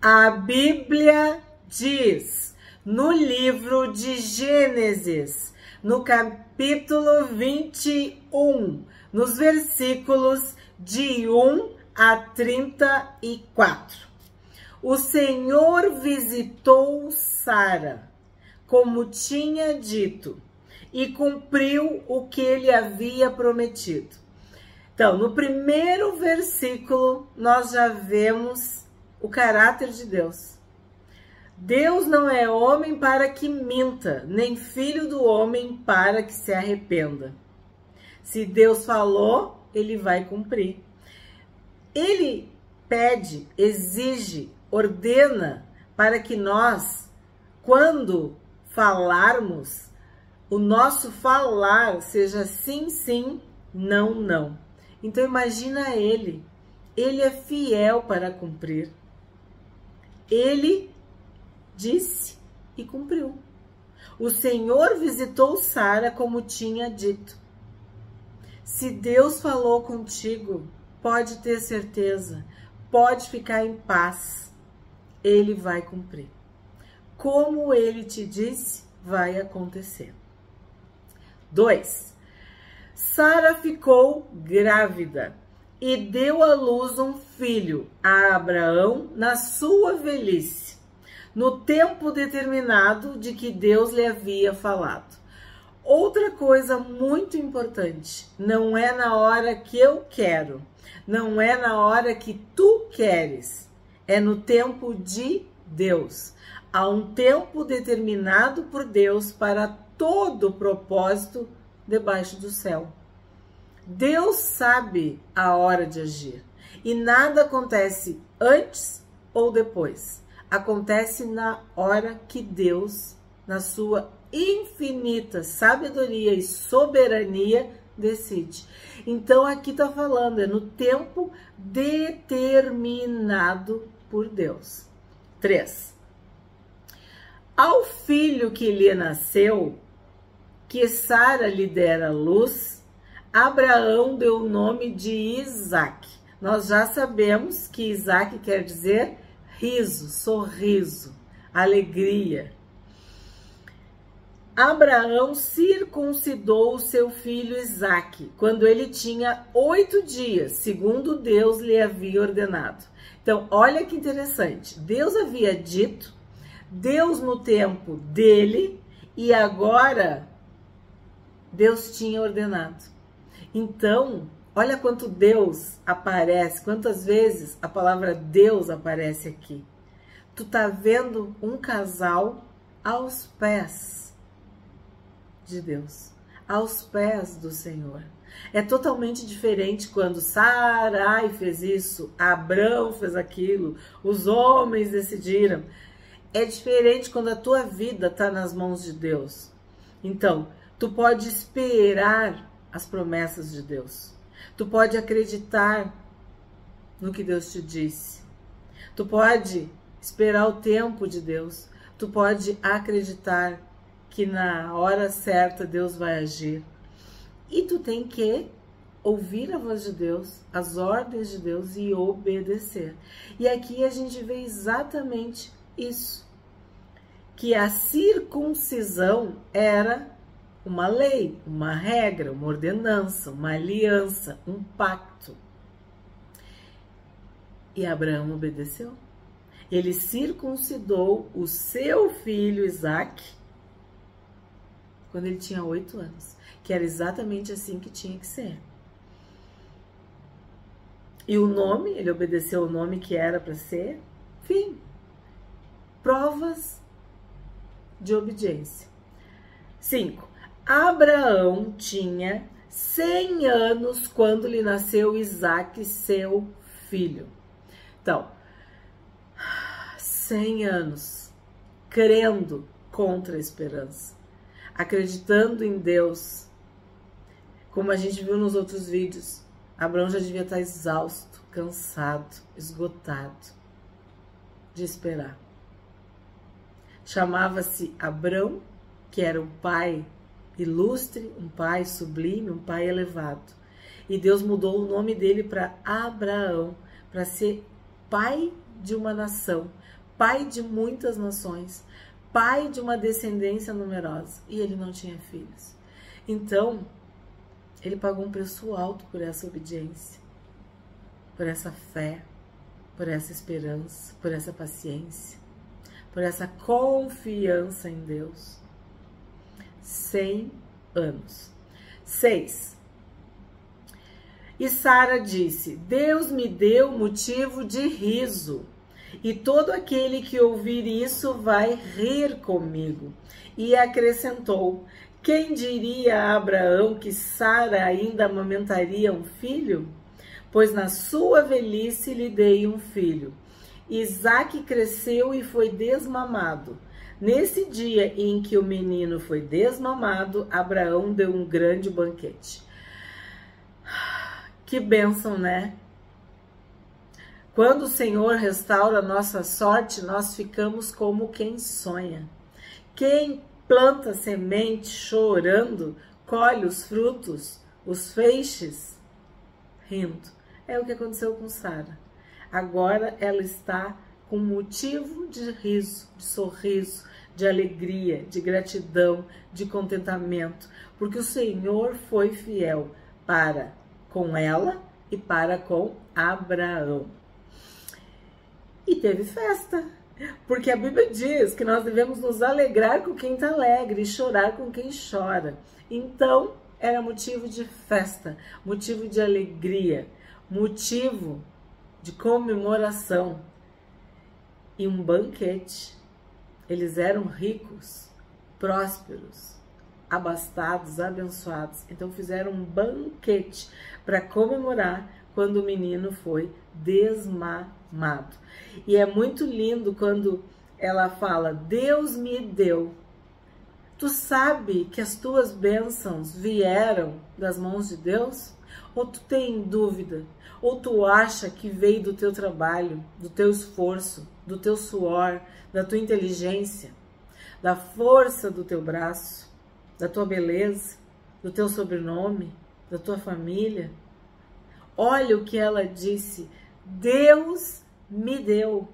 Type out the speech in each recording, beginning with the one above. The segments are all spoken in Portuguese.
A Bíblia diz no livro de Gênesis, no capítulo 21, nos versículos de 1 a 34. O Senhor visitou Sara, como tinha dito, e cumpriu o que ele havia prometido. Então, no primeiro versículo, nós já vemos o caráter de Deus. Deus não é homem para que minta, nem filho do homem para que se arrependa. Se Deus falou, ele vai cumprir. Ele pede, exige, ordena para que nós, quando falarmos, o nosso falar seja sim, sim, não, não. Então imagina ele é fiel para cumprir. Ele disse e cumpriu. O Senhor visitou Sara como tinha dito. Se Deus falou contigo, pode ter certeza, pode ficar em paz. Ele vai cumprir. Como ele te disse, vai acontecer. 2. Sara ficou grávida e deu à luz um filho a Abraão na sua velhice, no tempo determinado de que Deus lhe havia falado. Outra coisa muito importante, não é na hora que eu quero, não é na hora que tu queres, é no tempo de Deus. Há um tempo determinado por Deus para todo o propósito debaixo do céu. Deus sabe a hora de agir e nada acontece antes ou depois. Acontece na hora que Deus, na sua infinita sabedoria e soberania, decide. Então aqui está falando, é no tempo determinado por Deus. 3. Ao filho que lhe nasceu, que Sara lhe dera luz, Abraão deu o nome de Isaque. Nós já sabemos que Isaque quer dizer riso, sorriso, alegria. Abraão circuncidou o seu filho Isaque quando ele tinha 8 dias, segundo Deus lhe havia ordenado. Então, olha que interessante. Deus havia dito, Deus no tempo dele, e agora Deus tinha ordenado. Então, olha quanto Deus aparece, quantas vezes a palavra Deus aparece aqui. Tu tá vendo um casal aos pés de Deus, aos pés do Senhor. É totalmente diferente quando Sarai fez isso, Abrão fez aquilo, os homens decidiram. É diferente quando a tua vida está nas mãos de Deus. Então, tu pode esperar as promessas de Deus. Tu pode acreditar no que Deus te disse. Tu pode esperar o tempo de Deus. Tu pode acreditar que na hora certa Deus vai agir. E tu tem que ouvir a voz de Deus, as ordens de Deus e obedecer. E aqui a gente vê exatamente isso. Que a circuncisão era uma lei, uma regra, uma ordenança, uma aliança, um pacto. E Abraão obedeceu. Ele circuncidou o seu filho Isaque quando ele tinha 8 anos, que era exatamente assim que tinha que ser. E o nome, ele obedeceu o nome que era para ser, enfim, provas de obediência. 5. Abraão tinha 100 anos quando lhe nasceu Isaque, seu filho. Então, 100 anos crendo contra a esperança, acreditando em Deus. Como a gente viu nos outros vídeos, Abraão já devia estar exausto, cansado, esgotado de esperar. Chamava-se Abrão, que era um pai ilustre, um pai sublime, um pai elevado. E Deus mudou o nome dele para Abraão, para ser pai de uma nação, pai de muitas nações, pai de uma descendência numerosa, e ele não tinha filhos. Então, ele pagou um preço alto por essa obediência, por essa fé, por essa esperança, por essa paciência, por essa confiança em Deus. 100 anos. 6. E Sara disse: Deus me deu motivo de riso, e todo aquele que ouvir isso vai rir comigo. E acrescentou: quem diria a Abraão que Sara ainda amamentaria um filho? Pois na sua velhice lhe dei um filho. Isaque cresceu e foi desmamado. Nesse dia em que o menino foi desmamado, Abraão deu um grande banquete. Que bênção, né? Quando o Senhor restaura a nossa sorte, nós ficamos como quem sonha. Quem planta semente chorando, colhe os frutos, os feixes, rindo. É o que aconteceu com Sara. Agora ela está com motivo de riso, de sorriso, de alegria, de gratidão, de contentamento, porque o Senhor foi fiel para com ela e para com Abraão. E teve festa, porque a Bíblia diz que nós devemos nos alegrar com quem está alegre e chorar com quem chora. Então, era motivo de festa, motivo de alegria, motivo de comemoração e um banquete. Eles eram ricos, prósperos, abastados, abençoados. Então fizeram um banquete para comemorar quando o menino foi desmamado. E é muito lindo quando ela fala: Deus me deu. Tu sabe que as tuas bênçãos vieram das mãos de Deus? Ou tu tem dúvida? Ou tu acha que veio do teu trabalho, do teu esforço, do teu suor, da tua inteligência, da força do teu braço, da tua beleza, do teu sobrenome, da tua família? Olha o que ela disse: Deus me deu.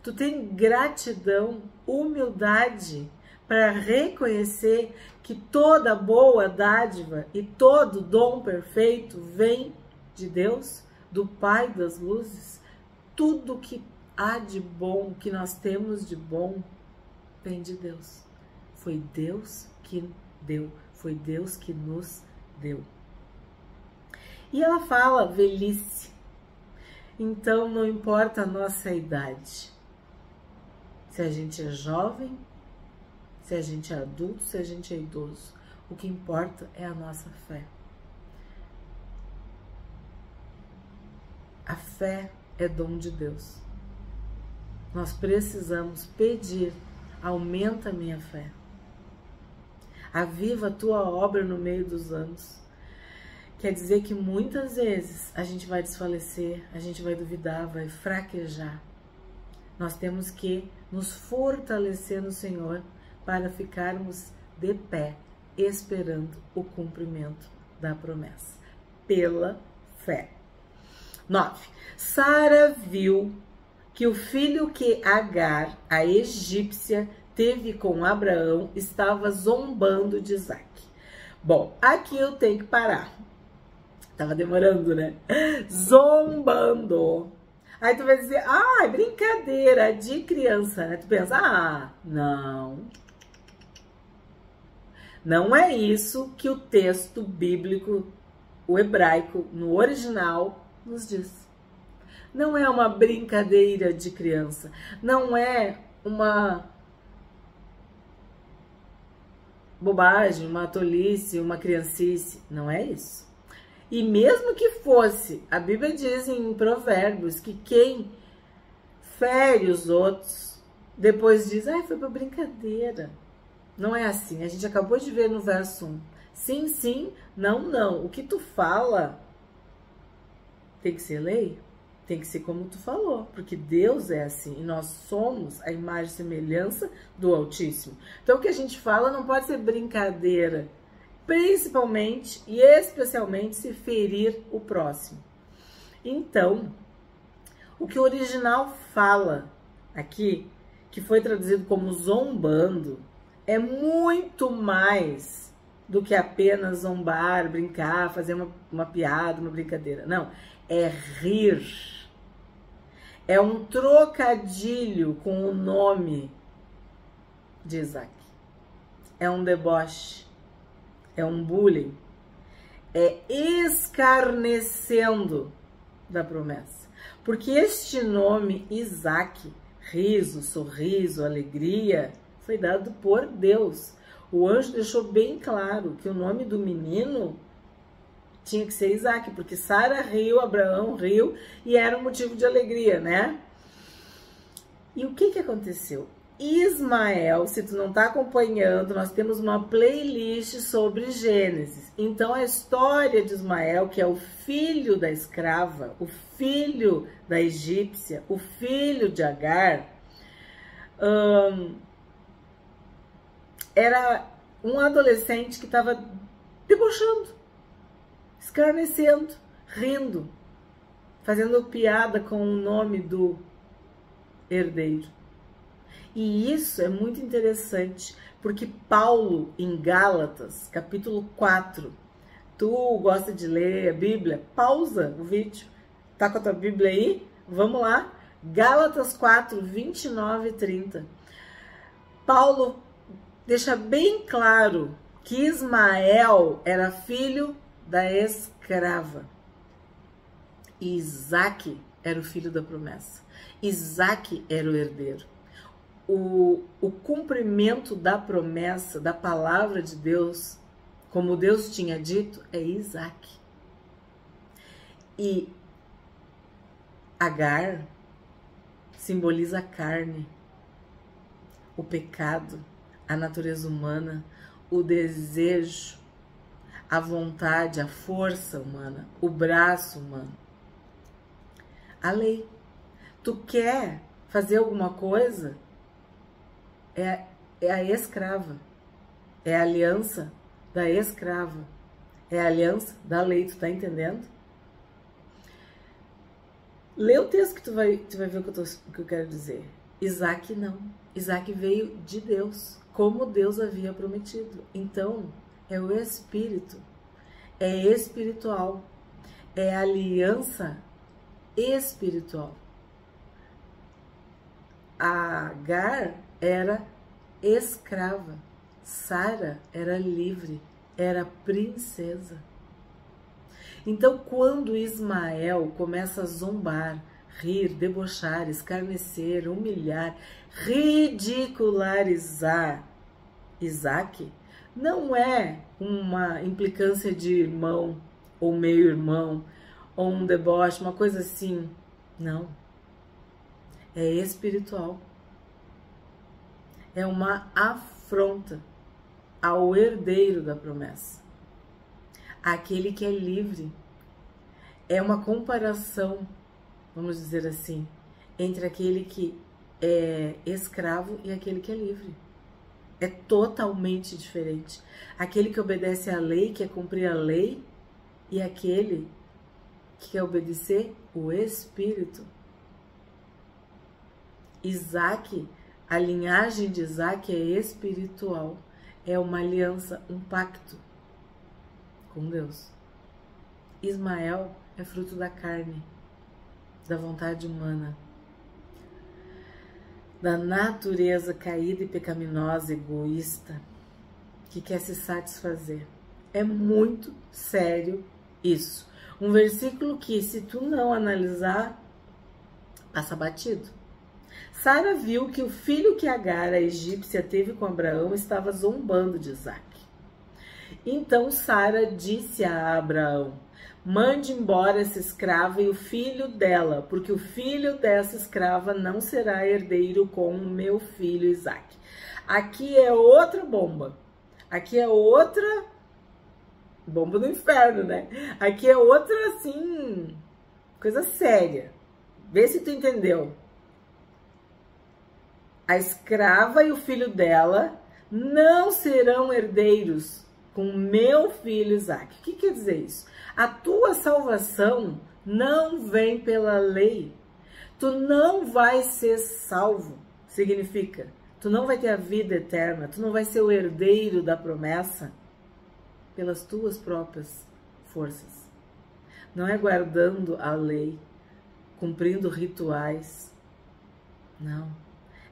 Tu tem gratidão, humildade para reconhecer que toda boa dádiva e todo dom perfeito vem de Deus, do Pai das luzes. Tudo que há de bom, que nós temos de bom, vem de Deus. Foi Deus que deu, foi Deus que nos deu. E ela fala velhice. Então não importa a nossa idade. Se a gente é jovem, se a gente é adulto, se a gente é idoso. O que importa é a nossa fé. A fé é dom de Deus. Nós precisamos pedir: aumenta a minha fé. Aviva a tua obra no meio dos anos. Quer dizer que muitas vezes a gente vai desfalecer, a gente vai duvidar, vai fraquejar. Nós temos que nos fortalecer no Senhor para ficarmos de pé, esperando o cumprimento da promessa, pela fé. 9. Sara viu que o filho que Agar, a egípcia, teve com Abraão estava zombando de Isaque. Bom, aqui eu tenho que parar. Tava demorando, né? Zombando. Aí tu vai dizer: ah, brincadeira de criança, né? Tu pensa: ah, não. Não é isso que o texto bíblico, o hebraico, no original, nos diz. Não é uma brincadeira de criança. Não é uma bobagem, uma tolice, uma criancice. Não é isso. E mesmo que fosse, a Bíblia diz em Provérbios que quem fere os outros, depois diz: ai, foi pra brincadeira. Não é assim. A gente acabou de ver no verso 1. Sim, sim, não, não. O que tu fala tem que ser lei, tem que ser como tu falou, porque Deus é assim e nós somos a imagem e semelhança do Altíssimo. Então o que a gente fala não pode ser brincadeira, principalmente e especialmente se ferir o próximo. Então, O que o original fala aqui, que foi traduzido como zombando, é muito mais do que apenas zombar, brincar, fazer uma piada, uma brincadeira. Não, é rir. É um trocadilho com o nome de Isaac. É um deboche, é um bullying, é escarnecendo da promessa. Porque este nome, Isaac, riso, sorriso, alegria, foi dado por Deus. O anjo deixou bem claro que o nome do menino tinha que ser Isaac, porque Sara riu, Abraão riu e era um motivo de alegria, né? E o que aconteceu? Ismael, se tu não está acompanhando, nós temos uma playlist sobre Gênesis. Então a história de Ismael, que é o filho da escrava, o filho da egípcia, o filho de Agar, era um adolescente que estava debochando, escarnecendo, rindo, fazendo piada com o nome do herdeiro. E isso é muito interessante, porque Paulo, em Gálatas, capítulo 4, tu gosta de ler a Bíblia? Pausa o vídeo. Tá com a tua Bíblia aí? Vamos lá. Gálatas 4, 29 e 30. Paulo deixa bem claro que Ismael era filho da escrava. E Isaac era o filho da promessa. Isaac era o herdeiro. O cumprimento da promessa, da palavra de Deus, como Deus tinha dito, é Isaac. E Agar simboliza a carne, o pecado, a natureza humana, o desejo, a vontade, a força humana, o braço humano. A lei. Tu quer fazer alguma coisa? É a escrava, é a aliança da escrava, é a aliança da lei, tu tá entendendo? Lê o texto que tu vai ver o que eu quero dizer. Isaac não, Isaac veio de Deus, como Deus havia prometido. Então, é o Espírito, é espiritual, é aliança espiritual. A Agar era escrava, Sara era livre, era princesa. Então, quando Ismael começa a zombar, rir, debochar, escarnecer, humilhar, ridicularizar Isaac, não é uma implicância de irmão ou meio-irmão, ou um deboche, uma coisa assim. Não. É espiritual. É uma afronta ao herdeiro da promessa, aquele que é livre. É uma comparação, vamos dizer assim, entre aquele que é escravo e aquele que é livre. É totalmente diferente. Aquele que obedece à lei, quer cumprir a lei, e aquele que quer obedecer o Espírito. Isaac, a linhagem de Isaac é espiritual, é uma aliança, um pacto com Deus. Ismael é fruto da carne, da vontade humana, da natureza caída e pecaminosa, egoísta, que quer se satisfazer. É muito sério isso. Um versículo que, se tu não analisar, passa batido. Sara viu que o filho que Agar, a egípcia, teve com Abraão estava zombando de Isaac. Então Sara disse a Abraão: mande embora essa escrava e o filho dela, porque o filho dessa escrava não será herdeiro com o meu filho Isaac. Aqui é outra bomba. Aqui é outra bomba do inferno, né? Aqui é outra, assim, coisa séria. Vê se tu entendeu. A escrava e o filho dela não serão herdeiros com meu filho Isaac. O que quer dizer isso? A tua salvação não vem pela lei. Tu não vai ser salvo, significa, tu não vai ter a vida eterna, tu não vai ser o herdeiro da promessa pelas tuas próprias forças. Não é guardando a lei, cumprindo rituais. Não,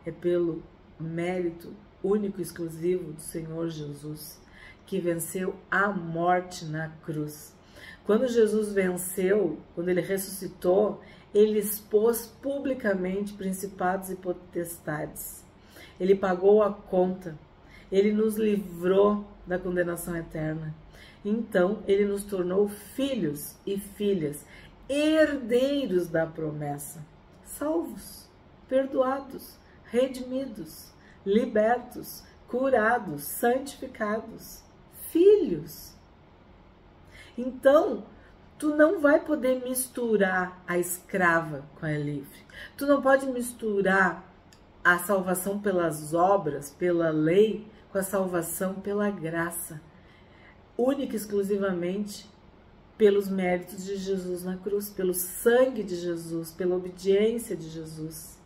é pelo mérito único e exclusivo do Senhor Jesus, que venceu a morte na cruz. Quando Jesus venceu, quando ele ressuscitou, ele expôs publicamente principados e potestades. Ele pagou a conta. Ele nos livrou da condenação eterna. Então, ele nos tornou filhos e filhas, herdeiros da promessa, salvos, perdoados, redimidos, libertos, curados, santificados, filhos. Então, tu não vai poder misturar a escrava com a livre. Tu não pode misturar a salvação pelas obras, pela lei, com a salvação pela graça, única e exclusivamente pelos méritos de Jesus na cruz, pelo sangue de Jesus, pela obediência de Jesus.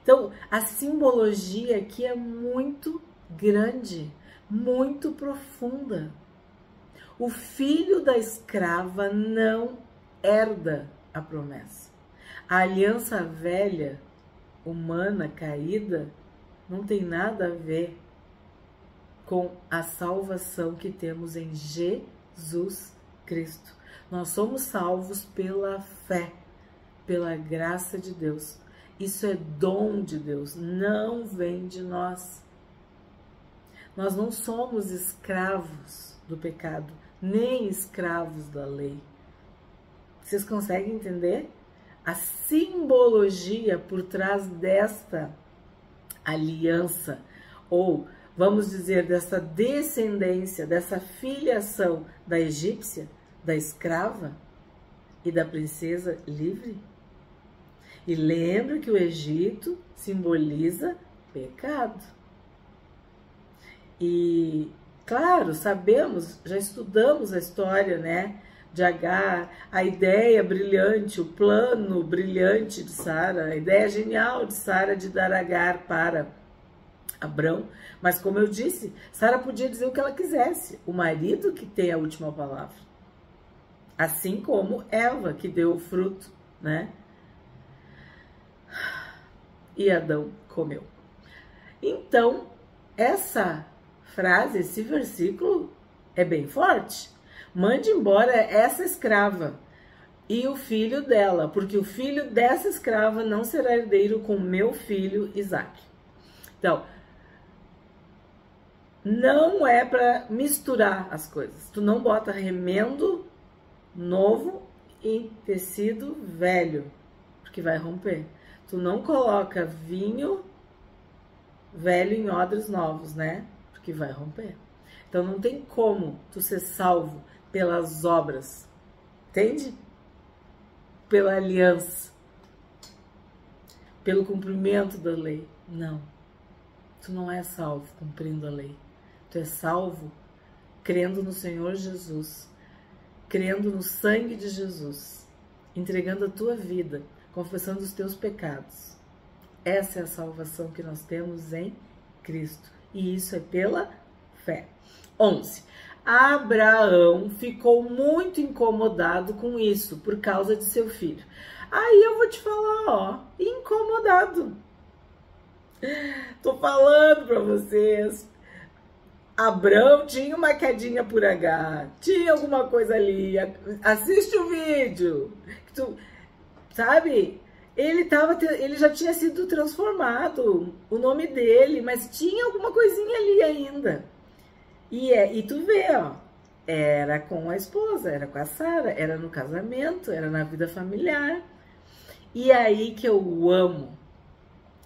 Então, a simbologia aqui é muito grande, muito profunda. O filho da escrava não herda a promessa. A aliança velha, humana, caída, não tem nada a ver com a salvação que temos em Jesus Cristo. Nós somos salvos pela fé, pela graça de Deus. Isso é dom de Deus, não vem de nós. Nós não somos escravos do pecado, nem escravos da lei. Vocês conseguem entender? A simbologia por trás desta aliança, ou vamos dizer, dessa descendência, dessa filiação da egípcia, da escrava e da princesa livre? E lembra que o Egito simboliza pecado. E, claro, sabemos, já estudamos a história, né, de Agar, a ideia brilhante, o plano brilhante de Sara, a ideia genial de Sara de dar Agar para Abrão. Mas, como eu disse, Sara podia dizer o que ela quisesse, o marido que tem a última palavra. Assim como Eva, que deu o fruto, né? E Adão comeu. Então, essa frase, esse versículo é bem forte. Mande embora essa escrava e o filho dela, porque o filho dessa escrava não será herdeiro com meu filho Isaque. Então, não é para misturar as coisas. Tu não bota remendo novo em tecido velho, porque vai romper. Tu não coloca vinho velho em odres novos, né? Porque vai romper. Então não tem como tu ser salvo pelas obras, entende? Pela aliança, pelo cumprimento da lei. Não. Tu não é salvo cumprindo a lei. Tu é salvo crendo no Senhor Jesus, crendo no sangue de Jesus, entregando a tua vida, confessando os teus pecados. Essa é a salvação que nós temos em Cristo. E isso é pela fé. 11. Abraão ficou muito incomodado com isso, por causa de seu filho. Aí eu vou te falar, ó, incomodado. Tô falando pra vocês. Abraão tinha uma quedinha por Agar, tinha alguma coisa ali. Assiste o vídeo. Sabe? Ele já tinha sido transformado, o nome dele, mas tinha alguma coisinha ali ainda. E tu vê, ó, era com a esposa, era com a Sara, era no casamento, era na vida familiar. E aí que eu amo.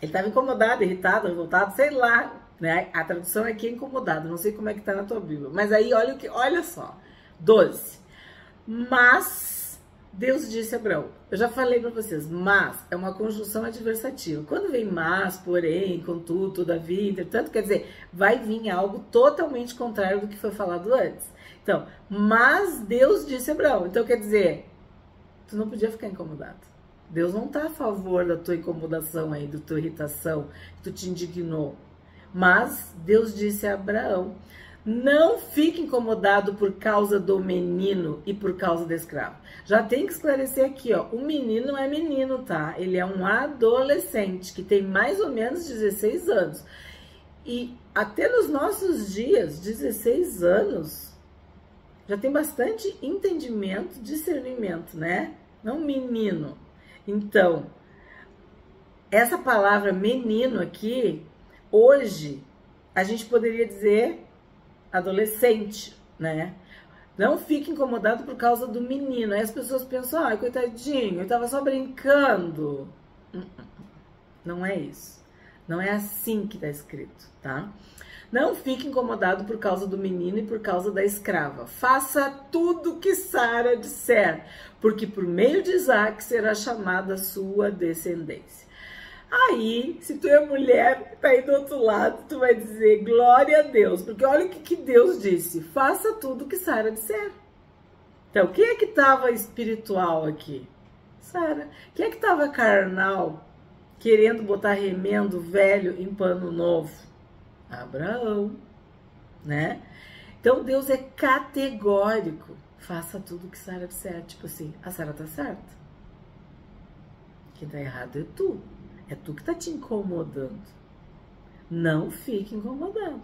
Ele estava incomodado, irritado, revoltado, sei lá, né? A tradução aqui é incomodado, não sei como é que tá na tua Bíblia. Mas aí olha só, 12. Mas Deus disse a Abraão, eu já falei para vocês, mas é uma conjunção adversativa. Quando vem mas, porém, contudo, todavia, entretanto, quer dizer, vai vir algo totalmente contrário do que foi falado antes. Então, mas Deus disse a Abraão. Então, quer dizer, tu não podia ficar incomodado. Deus não está a favor da tua incomodação aí, da tua irritação, que tu te indignou. Mas Deus disse a Abraão, não fique incomodado por causa do menino e por causa da escrava. Já tem que esclarecer aqui, ó, o menino não é menino, tá? Ele é um adolescente que tem mais ou menos 16 anos. E até nos nossos dias, 16 anos, já tem bastante entendimento, discernimento, né? Não menino. Então, essa palavra menino aqui, hoje, a gente poderia dizer adolescente, né? Não fique incomodado por causa do menino. Aí as pessoas pensam, ai, coitadinho, eu tava só brincando. Não é isso. Não é assim que tá escrito, tá? Não fique incomodado por causa do menino e por causa da escrava. Faça tudo o que Sara disser, porque por meio de Isaac será chamada a sua descendência. Aí, se tu é mulher, tá aí do outro lado, tu vai dizer glória a Deus, porque olha o que Deus disse, faça tudo o que Sara disser. Então, quem é que estava espiritual aqui? Sara. Quem é que estava carnal, querendo botar remendo velho em pano novo? Abraão, né? Então Deus é categórico. Faça tudo o que Sara disser. Tipo assim, a Sara tá certa. Quem tá errado é tu. É tu que tá te incomodando. Não fique incomodando.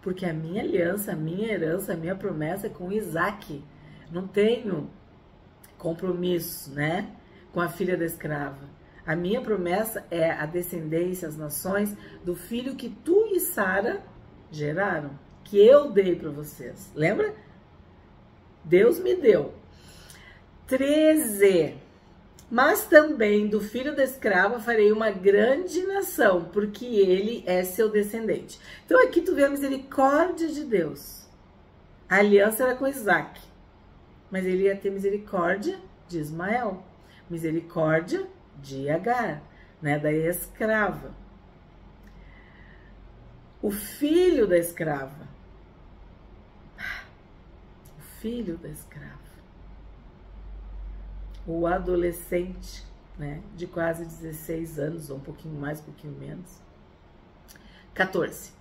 Porque a minha aliança, a minha herança, a minha promessa é com Isaac. Não tenho compromisso, né? Com a filha da escrava. A minha promessa é a descendência, as nações, do filho que tu e Sara geraram, que eu dei para vocês. Lembra? Deus me deu. 13. Mas também do filho da escrava farei uma grande nação, porque ele é seu descendente. Então aqui tu vê a misericórdia de Deus. A aliança era com Isaac, mas ele ia ter misericórdia de Ismael. Misericórdia de Agar, né, da escrava. O filho da escrava. O filho da escrava. O adolescente, né, de quase 16 anos, ou um pouquinho mais, um pouquinho menos. 14.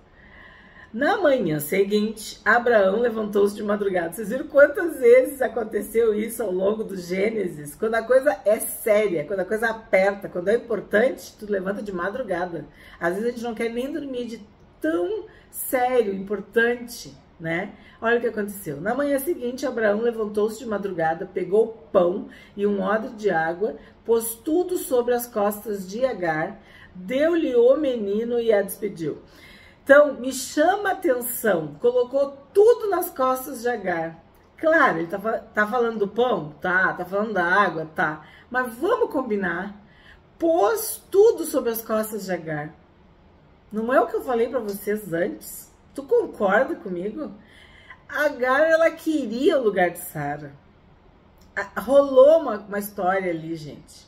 Na manhã seguinte, Abraão levantou-se de madrugada. Vocês viram quantas vezes aconteceu isso ao longo do Gênesis? Quando a coisa é séria, quando a coisa aperta, quando é importante, tu levanta de madrugada. Às vezes a gente não quer nem dormir de tão sério, importante, né? Olha o que aconteceu. Na manhã seguinte, Abraão levantou-se de madrugada, pegou pão e um odre de água, pôs tudo sobre as costas de Agar, deu-lhe o menino e a despediu. Então, me chama a atenção, colocou tudo nas costas de Agar. Claro, ele tá falando do pão? Tá falando da água? Tá. Mas vamos combinar. Pôs tudo sobre as costas de Agar. Não é o que eu falei para vocês antes? Tu concorda comigo? Agar, ela queria o lugar de Sara. Rolou uma história ali, gente.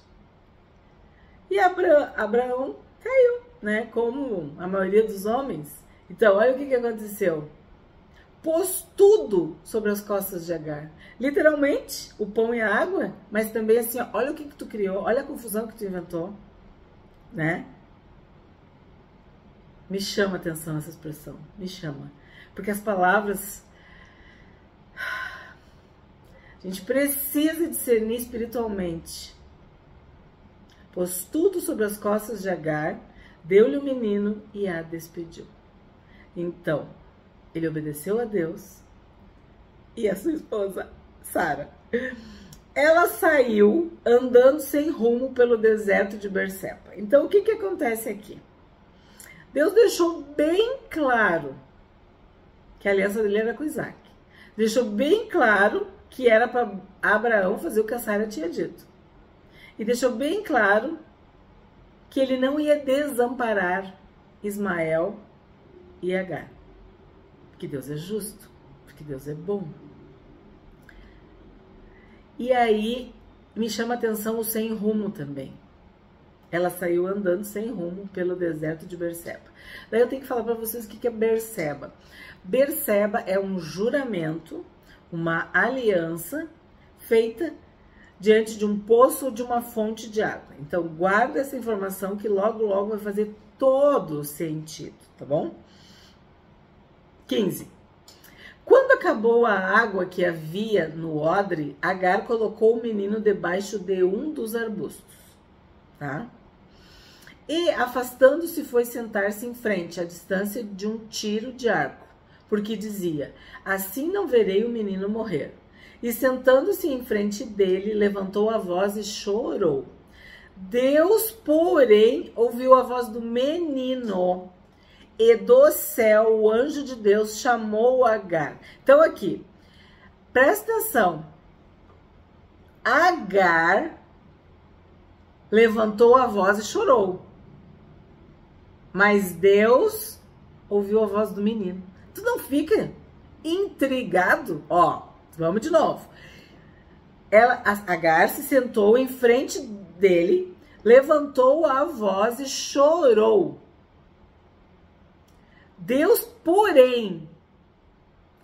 E Abraão caiu, né? Como a maioria dos homens. Então, olha o que aconteceu. Pôs tudo sobre as costas de Agar. Literalmente, o pão e a água, mas também assim, ó, olha o que tu criou, olha a confusão que tu inventou, né? Me chama a atenção essa expressão, me chama. Porque as palavras... A gente precisa discernir espiritualmente. Pôs tudo sobre as costas de Agar, deu-lhe o menino e a despediu. Então, ele obedeceu a Deus e a sua esposa, Sara. Ela saiu andando sem rumo pelo deserto de Berseba. Então, o que acontece aqui? Deus deixou bem claro que a aliança dele era com Isaac. Deixou bem claro que era para Abraão fazer o que a Sara tinha dito. E deixou bem claro que ele não ia desamparar Ismael e Agar. Porque Deus é justo, porque Deus é bom. E aí me chama a atenção o sem rumo também. Ela saiu andando sem rumo pelo deserto de Berseba. Daí eu tenho que falar para vocês o que é Berseba. Berseba é um juramento, uma aliança feita diante de um poço ou de uma fonte de água. Então, guarda essa informação que logo, logo vai fazer todo o sentido, tá bom? 15. Quando acabou a água que havia no odre, Agar colocou o menino debaixo de um dos arbustos, tá? E, afastando-se, foi sentar-se em frente, à distância de um tiro de arco, porque dizia, assim não verei o menino morrer. E, sentando-se em frente dele, levantou a voz e chorou. Deus, porém, ouviu a voz do menino, e do céu o anjo de Deus chamou Agar. Então, aqui, presta atenção. Agar levantou a voz e chorou. Mas Deus ouviu a voz do menino. Tu não fica intrigado? Ó, vamos de novo. Agar se sentou em frente dele, levantou a voz e chorou. Deus, porém,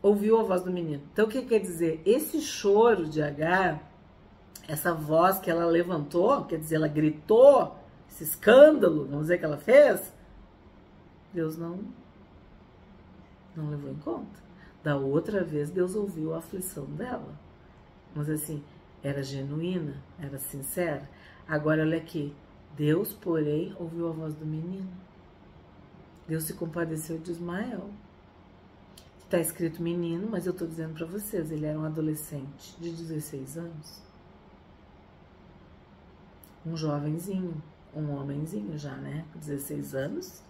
ouviu a voz do menino. Então, o que quer dizer? Esse choro de Agar, essa voz que ela levantou, quer dizer, ela gritou, esse escândalo, vamos dizer que ela fez, Deus não levou em conta. Da outra vez, Deus ouviu a aflição dela. Mas assim, era genuína, era sincera. Agora, olha aqui. Deus, porém, ouviu a voz do menino. Deus se compadeceu de Ismael. Está escrito menino, mas eu estou dizendo para vocês, ele era um adolescente de 16 anos. Um jovenzinho, um homenzinho já, né? 16 anos.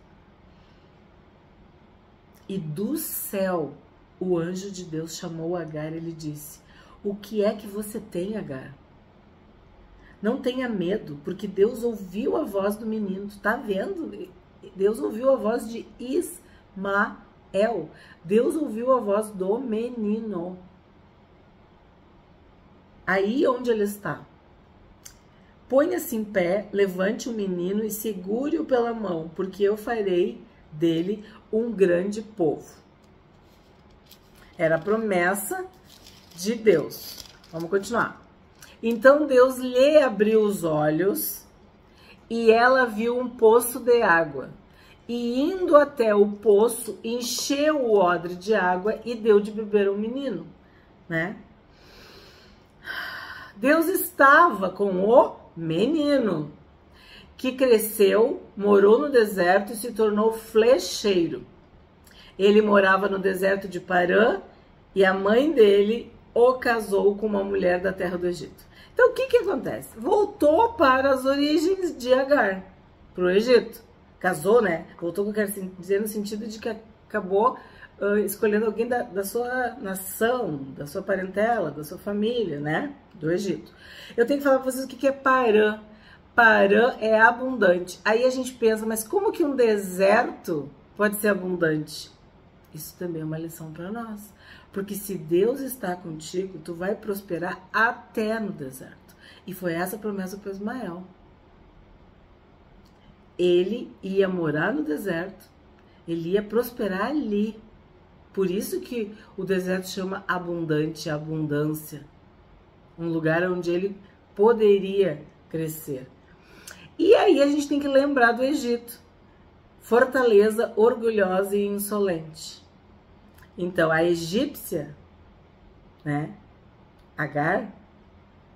E do céu, o anjo de Deus chamou Agar e lhe disse, o que é que você tem, Agar? Não tenha medo, porque Deus ouviu a voz do menino. Tu tá vendo? Deus ouviu a voz de Ismael. Deus ouviu a voz do menino. Aí onde ele está. Ponha-se em pé, levante o menino e segure-o pela mão, porque eu farei dele um grande povo. Era a promessa de Deus. Vamos continuar. Então Deus lhe abriu os olhos e ela viu um poço de água. E indo até o poço, encheu o odre de água e deu de beber ao menino, né? Deus estava com o menino, que cresceu, morou no deserto e se tornou flecheiro. Ele morava no deserto de Parã e a mãe dele o casou com uma mulher da terra do Egito. Então, o que acontece? Voltou para as origens de Agar, para o Egito. Casou, né? Voltou, eu quero dizer, no sentido de que acabou escolhendo alguém da sua nação, da sua parentela, da sua família, né? Do Egito. Eu tenho que falar para vocês o que é Parã. Parã é abundante. Aí a gente pensa, mas como que um deserto pode ser abundante? Isso também é uma lição para nós. Porque se Deus está contigo, tu vai prosperar até no deserto. E foi essa a promessa para Ismael. Ele ia morar no deserto, ele ia prosperar ali. Por isso que o deserto chama abundante, abundância. Um lugar onde ele poderia crescer. E aí a gente tem que lembrar do Egito. Fortaleza orgulhosa e insolente. Então, a egípcia, né, Agar,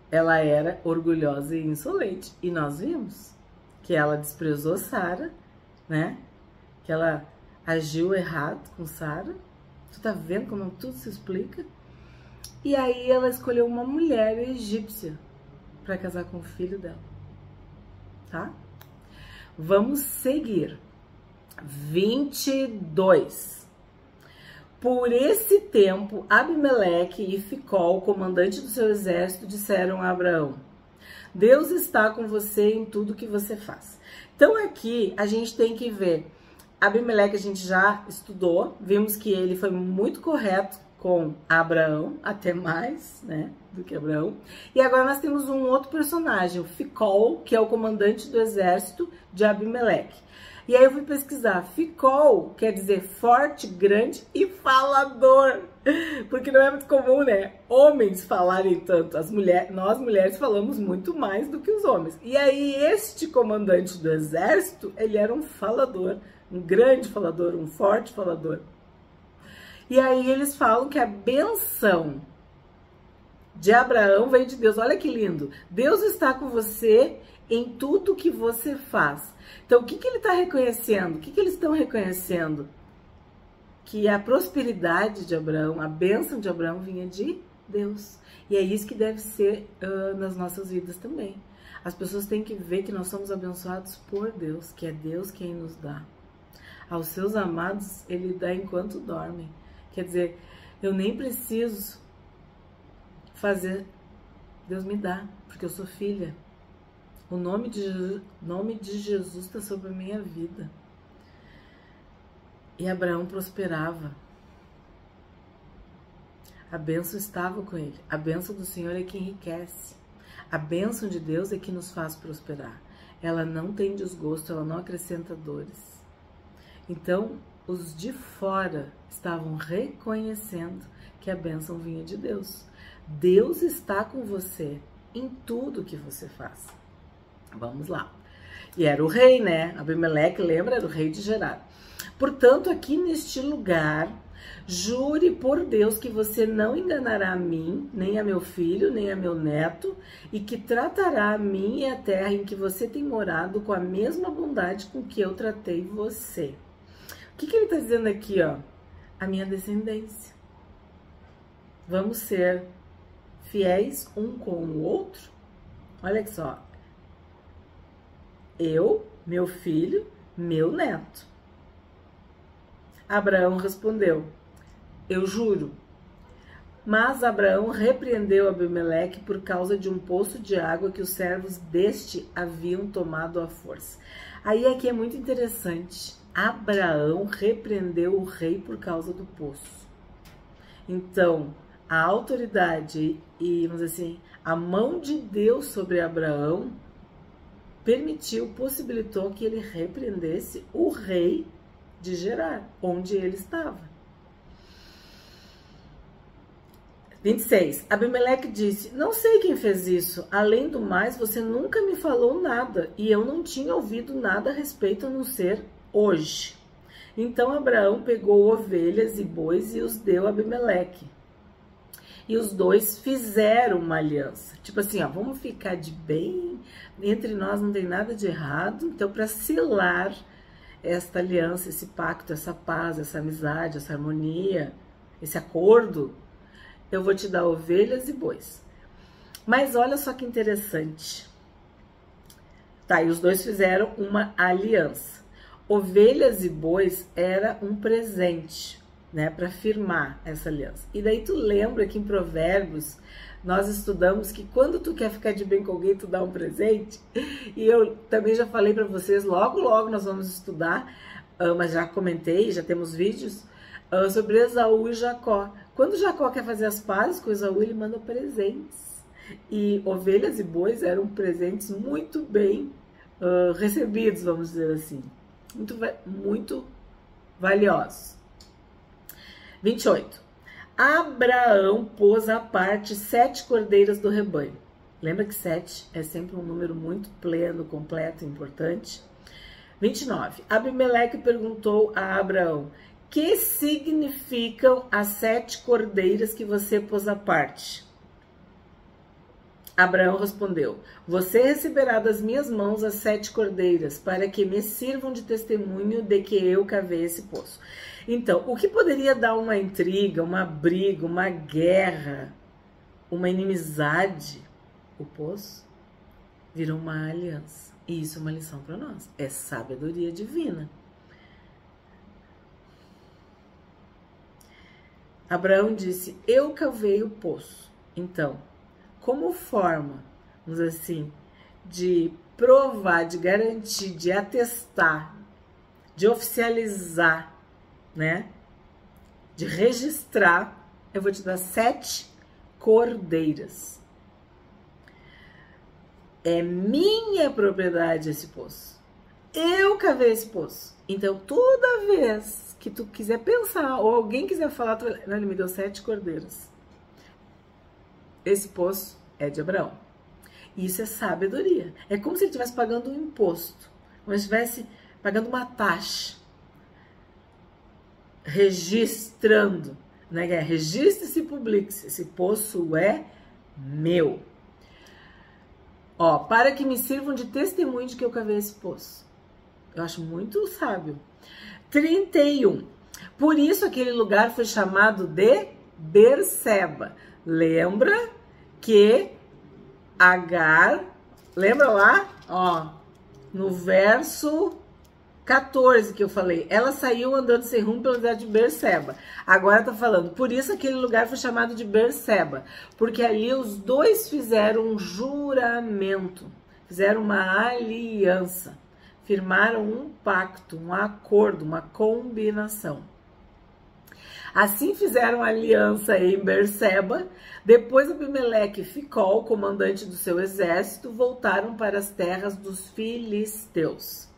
ela era orgulhosa e insolente. E nós vimos que ela desprezou Sara, né, que ela agiu errado com Sara. Tu tá vendo como tudo se explica? E aí ela escolheu uma mulher egípcia para casar com o filho dela, tá? Vamos seguir. 22. Por esse tempo, Abimeleque e Ficol, comandante do seu exército, disseram a Abraão, Deus está com você em tudo que você faz. Então aqui a gente tem que ver, Abimeleque a gente já estudou, vimos que ele foi muito correto com Abraão, até mais, né, do que Abraão. E agora nós temos um outro personagem, o Ficol, que é o comandante do exército de Abimeleque. E aí eu fui pesquisar. Ficol quer dizer forte, grande e falador. Porque não é muito comum, né? Homens falarem tanto. Nós mulheres falamos muito mais do que os homens. E aí este comandante do exército, ele era um falador, um grande falador, um forte falador. E aí eles falam que a benção de Abraão vem de Deus. Olha que lindo. Deus está com você em tudo que você faz. Então, o que ele está reconhecendo? O que eles estão reconhecendo? Que a prosperidade de Abraão, a bênção de Abraão vinha de Deus. E é isso que deve ser nas nossas vidas também. As pessoas têm que ver que nós somos abençoados por Deus, que é Deus quem nos dá. Aos seus amados, Ele dá enquanto dormem. Quer dizer, eu nem preciso fazer, Deus me dá, porque eu sou filha. O nome de Jesus está sobre a minha vida. E Abraão prosperava. A bênção estava com ele. A bênção do Senhor é que enriquece. A bênção de Deus é que nos faz prosperar. Ela não tem desgosto, ela não acrescenta dores. Então, os de fora estavam reconhecendo que a bênção vinha de Deus. Deus está com você em tudo que você faz. Vamos lá. E era o rei, né? Abimeleque, lembra? Era o rei de Gerar. Portanto, aqui neste lugar, jure por Deus que você não enganará a mim, nem a meu filho, nem a meu neto, e que tratará a mim e a terra em que você tem morado com a mesma bondade com que eu tratei você. O que ele está dizendo aqui, ó? A minha descendência. Vamos ser fiéis um com o outro? Olha só. Eu, meu filho, meu neto. Abraão respondeu, eu juro. Mas Abraão repreendeu Abimeleque por causa de um poço de água que os servos deste haviam tomado à força. Aí aqui é muito interessante. Abraão repreendeu o rei por causa do poço. Então, a autoridade e, vamos dizer assim, a mão de Deus sobre Abraão possibilitou que ele repreendesse o rei de Gerar, onde ele estava. 26. Abimeleque disse, não sei quem fez isso. Além do mais, você nunca me falou nada e eu não tinha ouvido nada a respeito a não ser hoje. Então Abraão pegou ovelhas e bois e os deu a Abimeleque. E os dois fizeram uma aliança. Tipo assim, ó, vamos ficar de bem, entre nós não tem nada de errado. Então, para selar esta aliança, esse pacto, essa paz, essa amizade, essa harmonia, esse acordo, eu vou te dar ovelhas e bois. Mas olha só que interessante. Tá, e os dois fizeram uma aliança. Ovelhas e bois era um presente, né, para firmar essa aliança. E daí tu lembra que em Provérbios nós estudamos que quando tu quer ficar de bem com alguém, tu dá um presente. E eu também já falei para vocês, logo nós vamos estudar, mas já comentei, já temos vídeos sobre Esaú e Jacó. Quando Jacó quer fazer as pazes com Esaú, ele manda presentes. E ovelhas e bois eram presentes muito bem recebidos, vamos dizer assim. Muito valiosos. 28. Abraão pôs à parte 7 cordeiras do rebanho. Lembra que 7 é sempre um número muito pleno, completo, importante. 29. Abimeleque perguntou a Abraão, que significam as 7 cordeiras que você pôs à parte? Abraão respondeu, você receberá das minhas mãos as 7 cordeiras, para que me sirvam de testemunho de que eu cavei esse poço. Então, o que poderia dar uma intriga, uma briga, uma guerra, uma inimizade, o poço virou uma aliança. E isso é uma lição para nós, é sabedoria divina. Abraão disse, eu cavei o poço. Então, como forma, vamos dizer assim, de provar, de garantir, de atestar, de oficializar, né, de registrar eu vou te dar 7 cordeiras. É minha propriedade esse poço. Eu cavei esse poço. Então, toda vez que tu quiser pensar, ou alguém quiser falar, não, ele me deu 7 cordeiras. Esse poço é de Abraão. Isso é sabedoria. É como se ele estivesse pagando um imposto. Como se estivesse pagando uma taxa. Registrando. Né? Registre-se e publique-se. Esse poço é meu. Ó, para que me sirvam de testemunho de que eu cavei esse poço. Eu acho muito sábio. 31. Por isso aquele lugar foi chamado de Berseba. Lembra que Agar, lembra lá? Ó, no verso 14 que eu falei, ela saiu andando sem rumo pela cidade de Berseba. Agora tá falando, por isso aquele lugar foi chamado de Berseba, porque ali os dois fizeram um juramento, fizeram uma aliança, firmaram um pacto, um acordo, uma combinação. Assim fizeram aliança em Berseba. Depois Abimeleque e Ficol, comandante do seu exército, voltaram para as terras dos filisteus.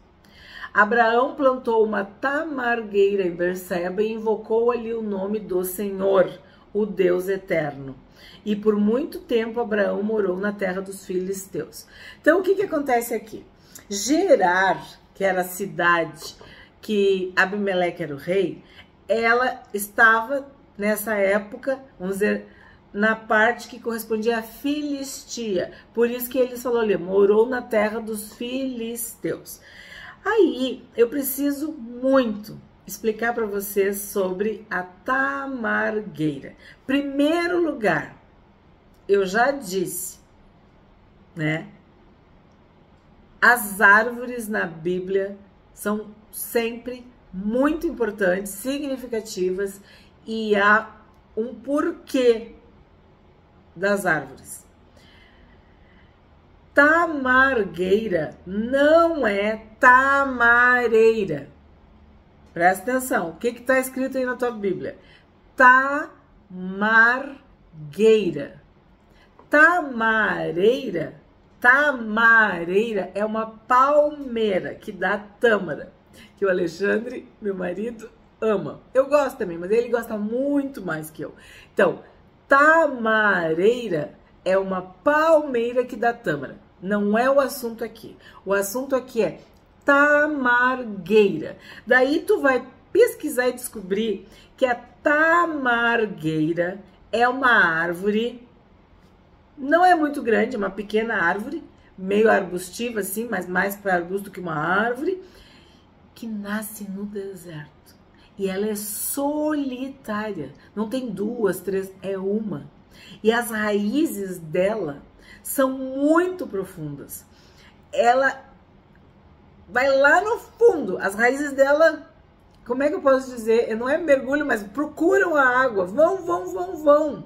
Abraão plantou uma tamargueira em Berseba e invocou ali o nome do Senhor, o Deus eterno. E por muito tempo Abraão morou na terra dos filisteus. Então o que acontece aqui? Gerar, que era a cidade que Abimeleque era o rei, ela estava nessa época, vamos dizer, na parte que correspondia à Filistia. Por isso que ele falou ali, morou na terra dos filisteus. Aí eu preciso muito explicar para vocês sobre a tamargueira. Primeiro lugar, eu já disse, né? As árvores na Bíblia são sempre muito importantes, significativas, e há um porquê das árvores. Tamargueira não é tamareira. Presta atenção, o que está escrito aí na tua Bíblia? Tamargueira. Tamareira é uma palmeira que dá tâmara, que o Alexandre, meu marido, ama. Eu gosto também, mas ele gosta muito mais que eu. Então, tamareira é uma palmeira que dá tâmara. Não é o assunto aqui. O assunto aqui é tamargueira. Daí tu vai pesquisar e descobrir que a tamargueira é uma árvore, não é muito grande, é uma pequena árvore, meio arbustiva assim, mas mais para arbusto que uma árvore, que nasce no deserto. E ela é solitária, não tem 2, 3, é uma. E as raízes dela são muito profundas. Ela vai lá no fundo, as raízes dela, como é que eu posso dizer? Não é mergulho, mas procuram a água, vão.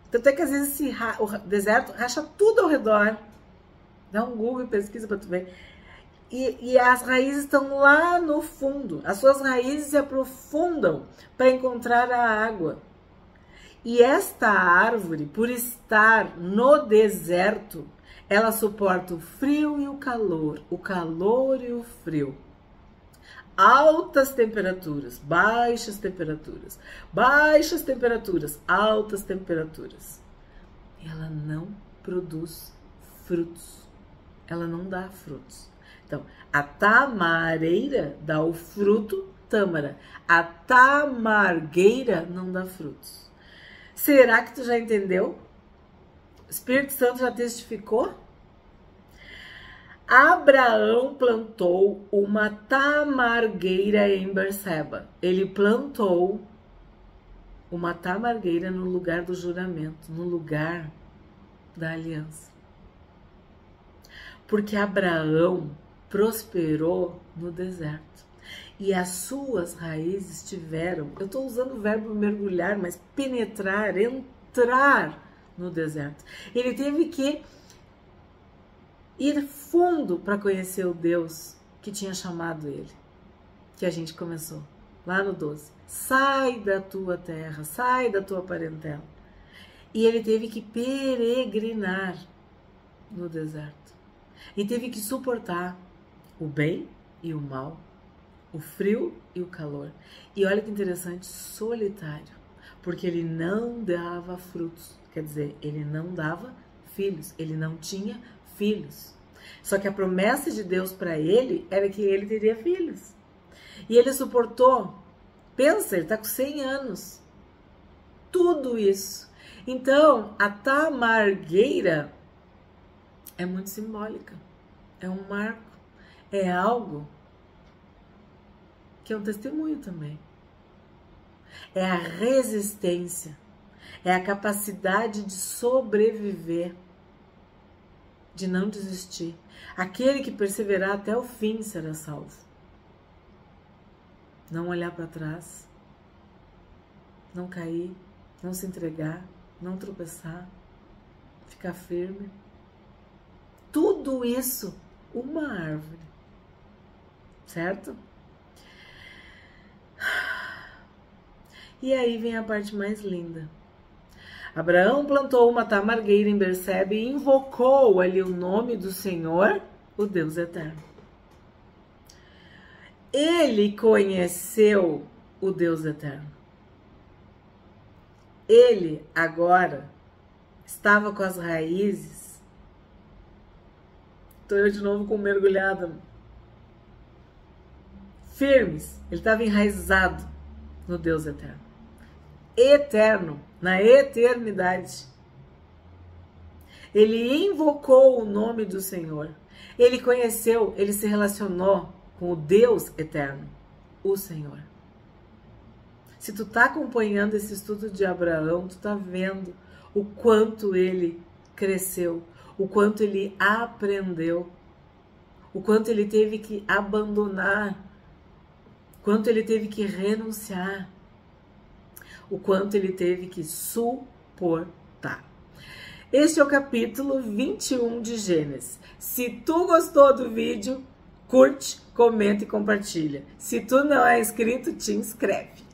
Tanto é que às vezes o deserto racha tudo ao redor. Dá um Google e pesquisa para tu ver. E as raízes estão lá no fundo. As suas raízes se aprofundam para encontrar a água. E esta árvore, por estar no deserto, ela suporta o frio e o calor e o frio. Altas temperaturas, baixas temperaturas, altas temperaturas. Ela não produz frutos. Ela não dá frutos. Então, a tamareira dá o fruto tâmara. A tamargueira não dá frutos. Será que tu já entendeu? O Espírito Santo já testificou? Abraão plantou uma tamargueira em Berseba. Ele plantou uma tamargueira no lugar do juramento, no lugar da aliança. Porque Abraão prosperou no deserto. E as suas raízes tiveram, eu estou usando o verbo mergulhar, mas penetrar, entrar no deserto. Ele teve que ir fundo para conhecer o Deus que tinha chamado ele, que a gente começou. lá no 12. Sai da tua terra, sai da tua parentela. E ele teve que peregrinar no deserto. E teve que suportar o bem e o mal, o frio e o calor. E olha que interessante, solitário. Porque ele não dava frutos. Quer dizer, ele não dava filhos. Ele não tinha filhos. Só que a promessa de Deus para ele era que ele teria filhos. E ele suportou. Pensa, ele está com 100 anos. Tudo isso. Então, a tamargueira é muito simbólica. É um marco. É algo que é um testemunho também. É a resistência. É a capacidade de sobreviver. De não desistir. Aquele que perseverar até o fim será salvo. Não olhar para trás. Não cair. Não se entregar. Não tropeçar. Ficar firme. Tudo isso, uma árvore. Certo? E aí vem a parte mais linda. Abraão plantou uma tamargueira em Berseba e invocou ali o nome do Senhor, o Deus eterno. Ele conheceu o Deus eterno. Ele agora estava com as raízes. Estou eu de novo com mergulhada. Firmes. Ele estava enraizado no Deus eterno. Eterno. Na eternidade. Ele invocou o nome do Senhor. Ele conheceu, ele se relacionou com o Deus eterno, o Senhor. Se tu tá acompanhando esse estudo de Abraão, tu tá vendo o quanto ele cresceu, o quanto ele aprendeu, o quanto ele teve que abandonar, o quanto ele teve que renunciar, o quanto ele teve que suportar. Este é o capítulo 21 de Gênesis. Se tu gostou do vídeo, curte, comenta e compartilha. Se tu não é inscrito, te inscreve.